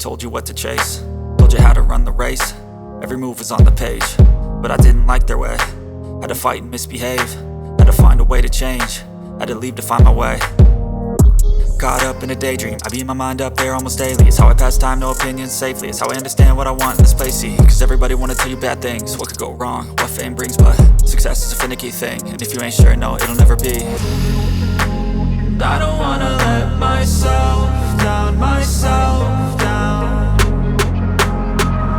told you what to chase, told you how to run the race. Every move was on the page, but I didn't like their way. Had to fight and misbehave, had to find a way to change, had to leave to find my way. Caught up in a daydream, I beat my mind up there almost daily. It's how I pass time, no opinions safely. It's how I understand what I want in this place, see. Cause everybody wanna tell you bad things, what could go wrong, what fame brings. But success is a finicky thing, and if you ain't sure, no, it'll never be. I don't wanna let myself down, myself down.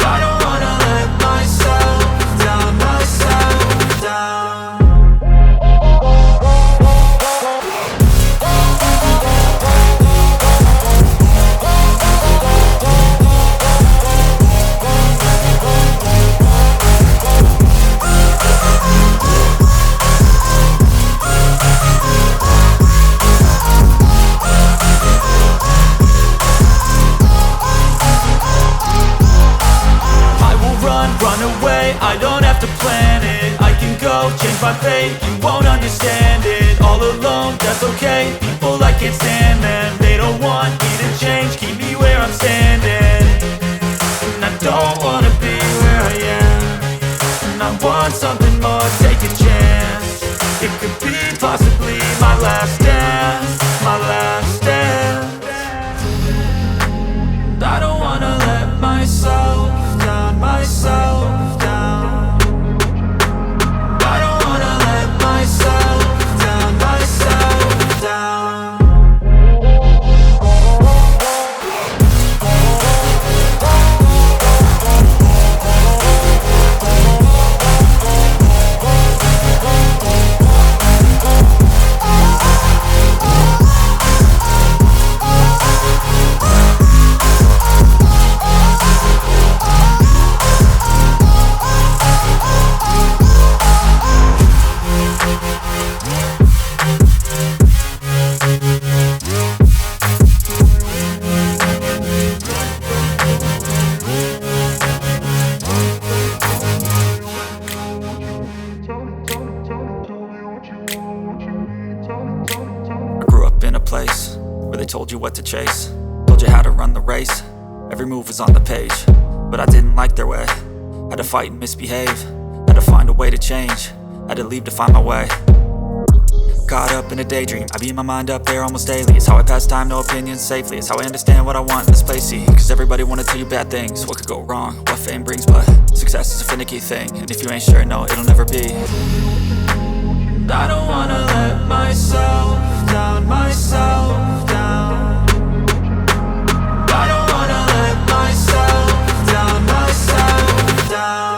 I don't wanna let myself down, myself down. Run away, I don't have to plan it. I can go, change my fate, you won't understand it. All alone, that's okay, people I can't stand them. They don't want me to change, keep me where I'm standing. And I don't wanna be where I am, and I want something more, take a chance. It could be possibly my last dance, my last dance. I don't wanna let myself down, myself down. I don't wanna let myself down, myself down. Place where they told you what to chase, told you how to run the race. Every move was on the page, but I didn't like their way. Had to fight and misbehave, had to find a way to change, had to leave to find my way. Caught up in a daydream, I beat my mind up there almost daily. It's how I pass time, no opinions safely. It's how I understand what I want in this place, see. Cause everybody wanna tell you bad things, what could go wrong, what fame brings. But success is a finicky thing, and if you ain't sure, no, it'll never be. I don't wanna let myself down, myself down. I don't wanna let myself down, myself down.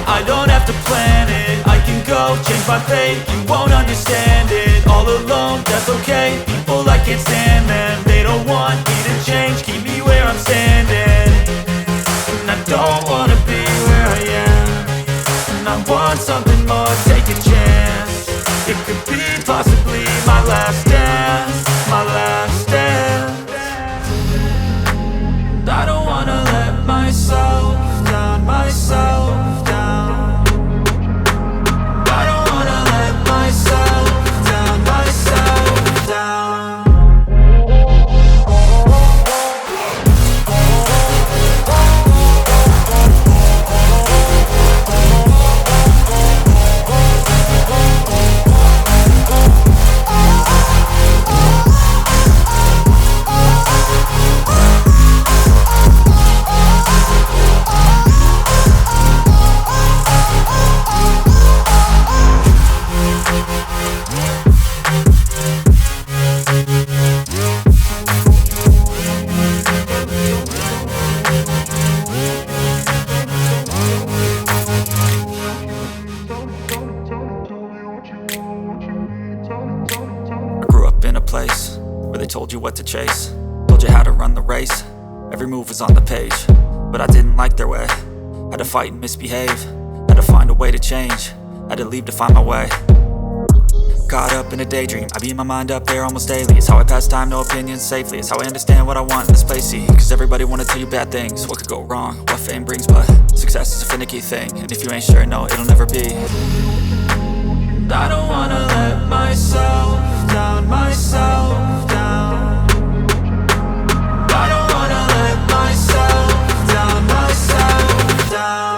I don't have to plan it, I can go, change my fate, you won't understand it. All alone, that's okay, people I can't stand them. They don't want me to change, keep me where I'm standing. And I don't wanna be where I am, and I want something more, take a chance. It could be possibly my last dance, my last dance. I don't wanna let myself down, myself down. Told you what to chase, told you how to run the race. Every move was on the page, but I didn't like their way. Had to fight and misbehave, had to find a way to change, had to leave to find my way. Caught up in a daydream, I beat my mind up there almost daily. It's how I pass time, no opinions safely. It's how I understand what I want in this place, see. Cause everybody wanna tell you bad things, what could go wrong, what fame brings. But success is a finicky thing, and if you ain't sure, no, it'll never be. I don't wanna let myself down, myself down. I don't wanna let myself down, myself down.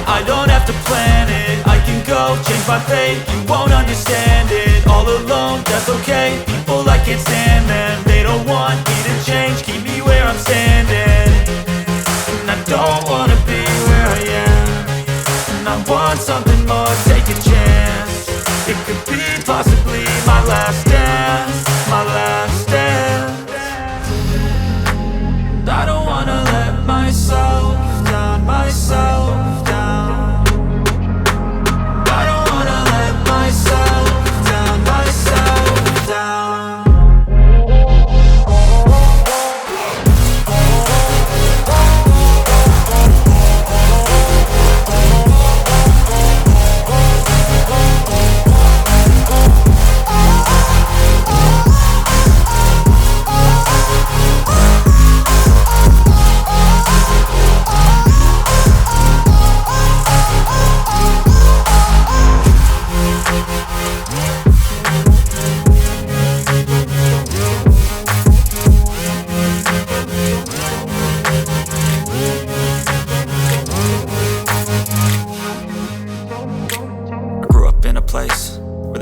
I don't have to plan it, I can go change my fate. You won't understand it, all alone, that's okay. People, I can't stand them, they don't want me to change. Keep me where I'm standing, and I don't wanna be where I am. And I want something more, take a chance. It could be possibly my last dance, my last dance. I don't wanna let myself down, myself down. I don't wanna let myself down, myself down.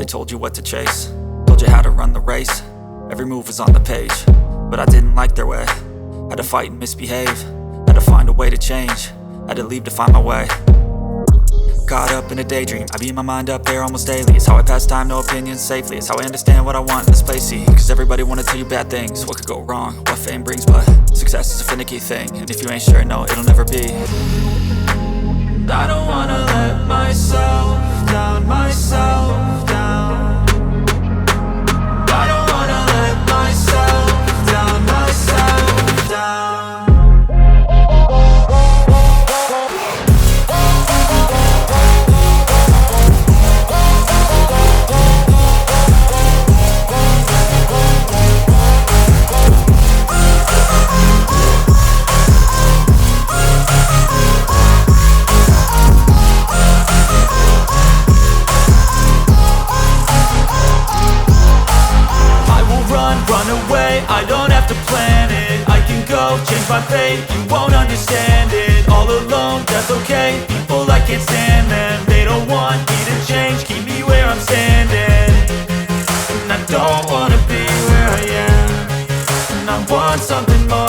Told you what to chase, told you how to run the race. Every move was on the page, but I didn't like their way. Had to fight and misbehave, had to find a way to change, had to leave to find my way. Caught up in a daydream, I beat my mind up there almost daily. It's how I pass time, no opinions safely. It's how I understand what I want in this place, see. Cause everybody wanna tell you bad things, what could go wrong, what fame brings. But success is a finicky thing, and if you ain't sure, no, it'll never be. I don't wanna let myself down, myself down. I don't wanna let myself down, myself down. Run away, I don't have to plan it, I can go change my fate. You won't understand it, all alone, that's okay. People, I can't stand them, they don't want me to change. Keep me where I'm standing, and I don't wanna be where I am. And I want something more,